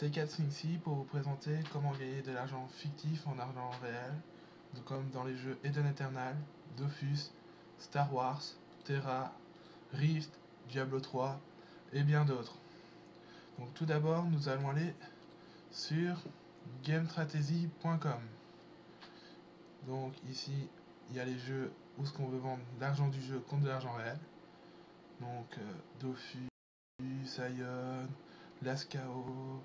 C4Syncsy pour vous présenter comment gagner de l'argent fictif en argent réel, comme dans les jeux Eden Eternal, Dofus, Star Wars, Terra, Rift, Diablo 3 et bien d'autres. Donc tout d'abord, nous allons aller sur gamestrategy.com. Donc ici, il y a les jeux où ce qu'on veut vendre l'argent du jeu contre de l'argent réel. Donc Dofus, Ion, Lascao,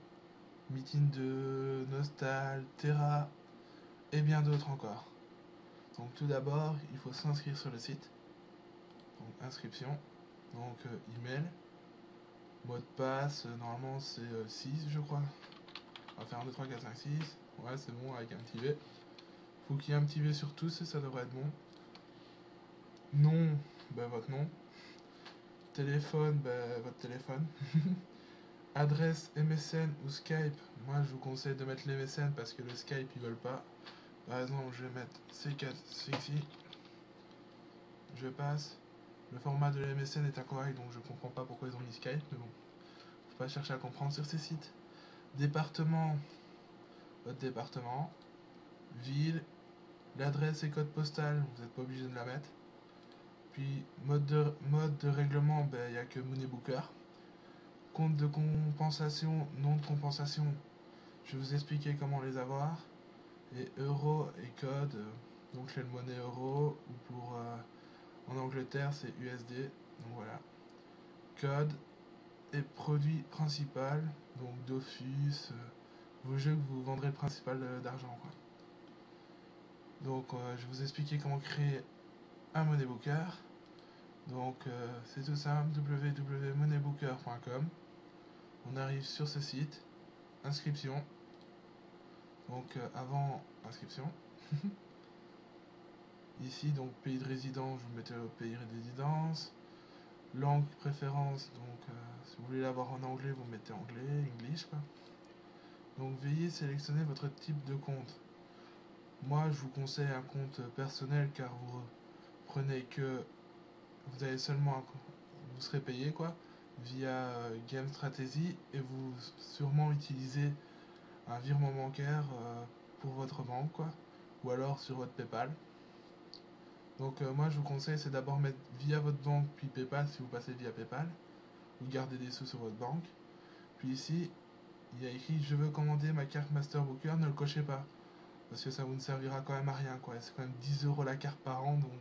Meeting 2, Nostal, Terra et bien d'autres encore. Donc tout d'abord, il faut s'inscrire sur le site. Donc inscription, donc email, mot de passe, normalement c'est 6 je crois. On va faire 1, 2, 3, 4, 5, 6. Ouais, c'est bon avec un petit V. Faut qu'il y ait un petit V sur tous et ça devrait être bon. Nom, ben votre nom. Téléphone, ben votre téléphone. Adresse MSN ou Skype, moi je vous conseille de mettre les MSN parce que le Skype ils veulent pas. Par exemple, je vais mettre C4Syncsy. Je passe. Le format de la MSN est incorrect donc je comprends pas pourquoi ils ont mis Skype, mais bon. Faut pas chercher à comprendre sur ces sites. Département, votre département. Ville, l'adresse et code postal, vous n'êtes pas obligé de la mettre. Puis mode de règlement, il n'y a que Money Booker. Compte de compensation, nom de compensation, je vais vous expliquer comment les avoir. Et euro et code, donc c'est le monnaie euro, ou pour en Angleterre c'est USD, donc voilà. Code et produit principal, donc Dofus, vos jeux que vous vendrez le principal d'argent, quoi. Donc je vais vous expliquer comment créer un Money Booker. Donc c'est tout simple, www.moneybooker.com. On arrive sur ce site, inscription. Donc avant inscription. Ici donc pays de résidence, vous mettez le pays de résidence. Langue préférence, donc si vous voulez l'avoir en anglais, vous mettez anglais, English quoi. Donc veuillez sélectionner votre type de compte. Moi je vous conseille un compte personnel car vous prenez que vous avez seulement un compte, vous serez payé quoi via Game Strategy et vous sûrement utilisez un virement bancaire pour votre banque quoi, ou alors sur votre PayPal. Donc moi je vous conseille c'est d'abord mettre via votre banque puis PayPal si vous passez via PayPal. Vous gardez des sous sur votre banque. Puis ici il y a écrit je veux commander ma carte Master Booker, ne le cochez pas. Parce que ça vous ne servira quand même à rien quoi. C'est quand même 10 € la carte par an donc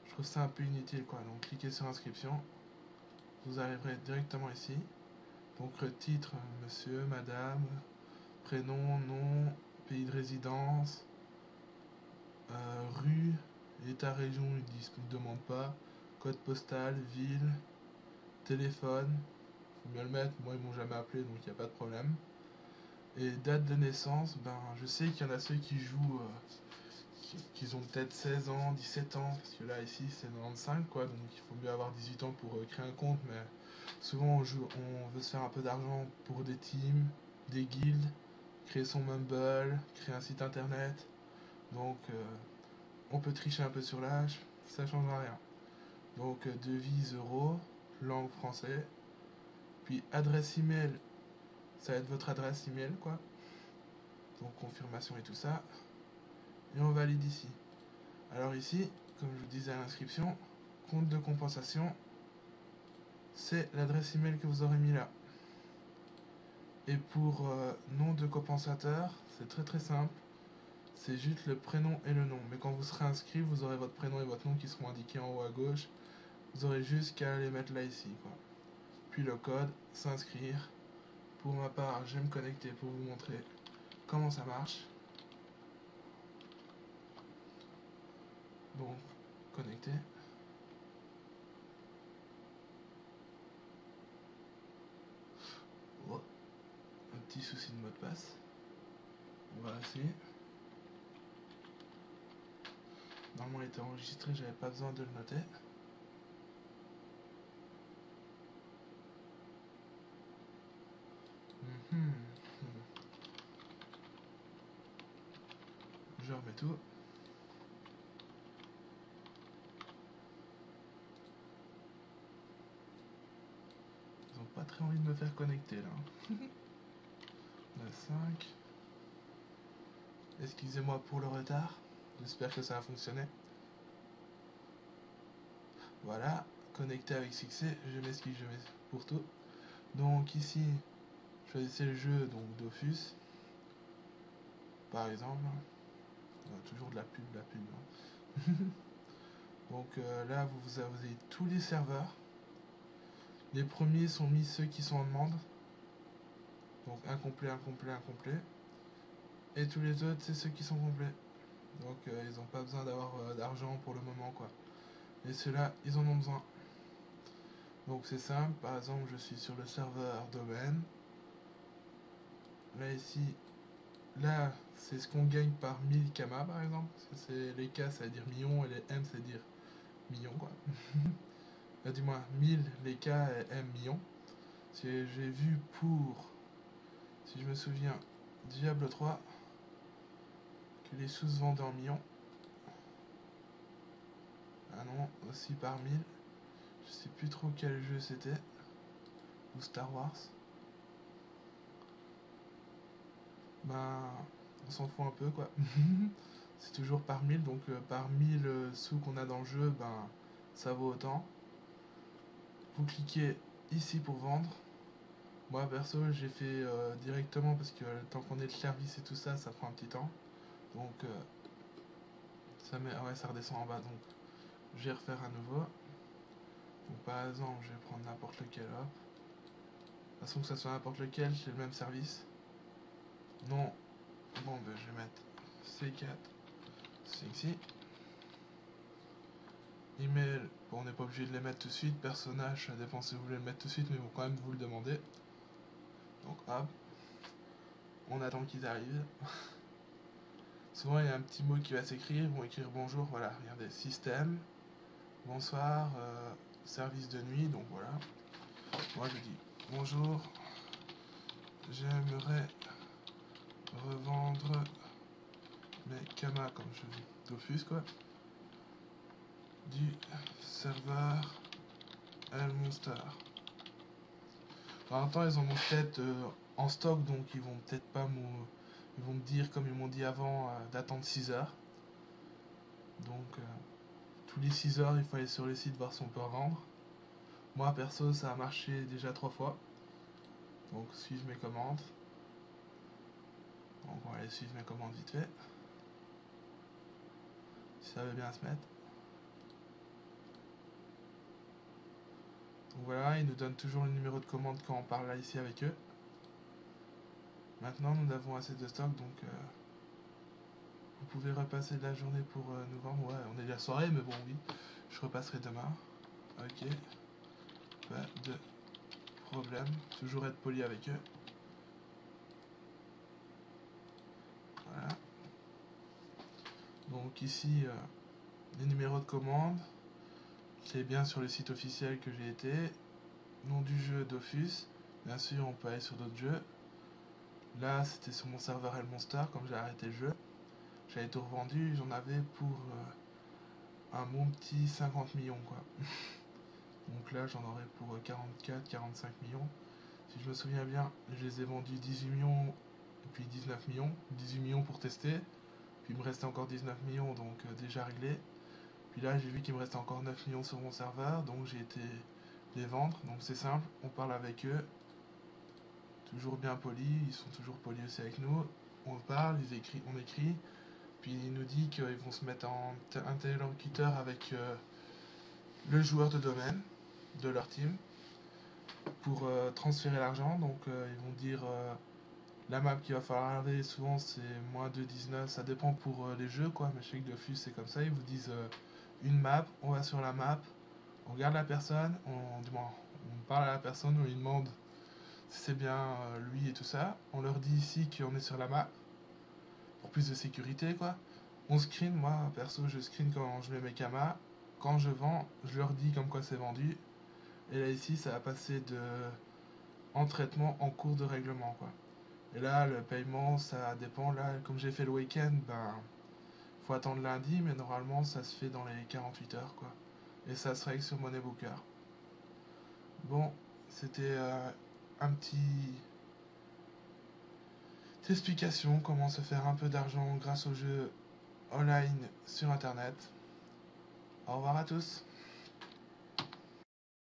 je trouve ça un peu inutile quoi. Donc cliquez sur inscription. Vous arriverez directement ici. Donc le titre, monsieur, madame, prénom, nom, pays de résidence, rue, état, région, ils ne demandent pas, code postal, ville, téléphone, faut bien le mettre, moi ils m'ont jamais appelé donc il n'y a pas de problème. Et date de naissance, je sais qu'il y en a ceux qui jouent, qui ont peut-être 16 ans, 17 ans, parce que là ici c'est 95 quoi, donc il faut mieux avoir 18 ans pour créer un compte, mais souvent on veut se faire un peu d'argent pour des teams, des guildes, créer son Mumble, créer un site internet, donc on peut tricher un peu sur l'âge, ça changera rien. Donc devise euro, langue français, puis adresse email, ça va être votre adresse email quoi, donc confirmation et tout ça, et on valide ici. Alors ici, comme je vous disais à l'inscription, compte de compensation, c'est l'adresse email que vous aurez mis là. Et pour nom de compensateur, c'est très simple. C'est juste le prénom et le nom. Mais quand vous serez inscrit, vous aurez votre prénom et votre nom qui seront indiqués en haut à gauche. Vous aurez juste qu'à les mettre là ici, quoi. Puis le code, s'inscrire. Pour ma part, je vais me connecter pour vous montrer comment ça marche. Donc, connecter. Oh, un petit souci de mot de passe. Voilà, c'est. Normalement, il était enregistré, j'avais pas besoin de le noter. Je remets tout. Ils ont pas très envie de me faire connecter là. 5. Excusez-moi pour le retard. J'espère que ça a fonctionné. Voilà, connecté avec succès. Je m'excuse pour tout. Donc ici, choisissez le jeu, donc Dofus. Par exemple. Toujours de la pub, hein. Donc là, vous avez tous les serveurs. Les premiers sont mis ceux qui sont en demande. Donc incomplet, incomplet, incomplet. Et tous les autres, c'est ceux qui sont complets. Donc ils n'ont pas besoin d'avoir d'argent pour le moment, quoi. Et ceux-là, ils en ont besoin. Donc c'est simple, par exemple, je suis sur le serveur domaine. Là, ici, là, c'est ce qu'on gagne par 1000 kamas, par exemple. C'est les K, ça veut dire millions, et les M, ça veut dire millions, quoi. Du moins, 1000, les K et M, millions. J'ai vu pour, si je me souviens, Diablo 3, que les sous se vendaient en millions. Ah non, aussi par 1000. Je sais plus trop quel jeu c'était. Ou Star Wars. Ben, on s'en fout un peu, quoi. C'est toujours par 1000, donc par 1000 sous qu'on a dans le jeu, ben, ça vaut autant. Vous cliquez ici pour vendre. Moi, perso, j'ai fait directement parce que tant qu'on est le service et tout ça, ça prend un petit temps. Donc, ça redescend en bas. Donc, je vais refaire à nouveau. Donc, par exemple, je vais prendre n'importe lequel. Hop. De toute façon, que ça soit n'importe lequel, c'est le même service. Non. Bon, ben, je vais mettre C4. C'est ici. Email, bon, on n'est pas obligé de les mettre tout de suite. Personnage, ça dépend si vous voulez le mettre tout de suite, mais ils vont quand même vous le demander. Donc hop, on attend qu'ils arrivent. Souvent il y a un petit mot qui va s'écrire, ils vont écrire bonjour, voilà, regardez, système, bonsoir, service de nuit, donc voilà. Moi je dis bonjour, j'aimerais revendre mes kamas, comme je dis, Dofus quoi, du serveur Elmonstar. En même temps, ils en ont peut-être en stock, donc ils vont peut-être pas ils vont me dire, comme ils m'ont dit avant, d'attendre 6 heures. Donc, tous les 6 heures, il faut aller sur le site voir si on peut revendre. Moi, perso, ça a marché déjà 3 fois. Donc, suivre mes commandes. Donc, on va aller suivre mes commandes vite fait. Si ça veut bien se mettre. Donc voilà, ils nous donnent toujours le numéro de commande quand on parle là ici avec eux. Maintenant, nous avons assez de stock, donc vous pouvez repasser de la journée pour nous vendre. Ouais, on est déjà soirée, mais bon, oui, je repasserai demain. Ok, pas de problème. Toujours être poli avec eux. Voilà. Donc ici, les numéros de commande. C'est bien sur le site officiel que j'ai été. Nom du jeu Dofus. Bien sûr, on peut aller sur d'autres jeux. Là, c'était sur mon serveur Elmonstar, comme j'ai arrêté le jeu. J'avais tout revendu, j'en avais pour un bon petit 50 millions, quoi. Donc là, j'en aurais pour 44, 45 millions. Si je me souviens bien, je les ai vendus 18 millions et puis 19 millions. 18 millions pour tester. Puis il me restait encore 19 millions, donc déjà réglé. Puis là, j'ai vu qu'il me restait encore 9 millions sur mon serveur, donc j'ai été les vendre. Donc c'est simple, on parle avec eux. Toujours bien polis, ils sont toujours polis aussi avec nous. On parle, on écrit. Puis il nous dit qu'ils vont se mettre en interlocuteur avec le joueur de domaine de leur team pour transférer l'argent. Donc ils vont dire la map qu'il va falloir regarder. Souvent c'est moins de 19, ça dépend pour les jeux quoi. Mais je sais que Dofus c'est comme ça. Ils vous disent une map, on va sur la map, on regarde la personne, on parle à la personne, on lui demande si c'est bien lui et tout ça. On leur dit ici qu'on est sur la map pour plus de sécurité quoi. On screen, moi perso je screen quand je mets mes kamas. Quand je vends, je leur dis comme quoi c'est vendu. Et là ici ça va passer de en traitement en cours de règlement quoi. Et là le paiement ça dépend. Là comme j'ai fait le week-end, ben faut attendre lundi, mais normalement ça se fait dans les 48 heures quoi. Et ça se règle sur Money Booker. Bon, c'était un petit d'explications, comment se faire un peu d'argent grâce aux jeux online sur internet. Au revoir à tous.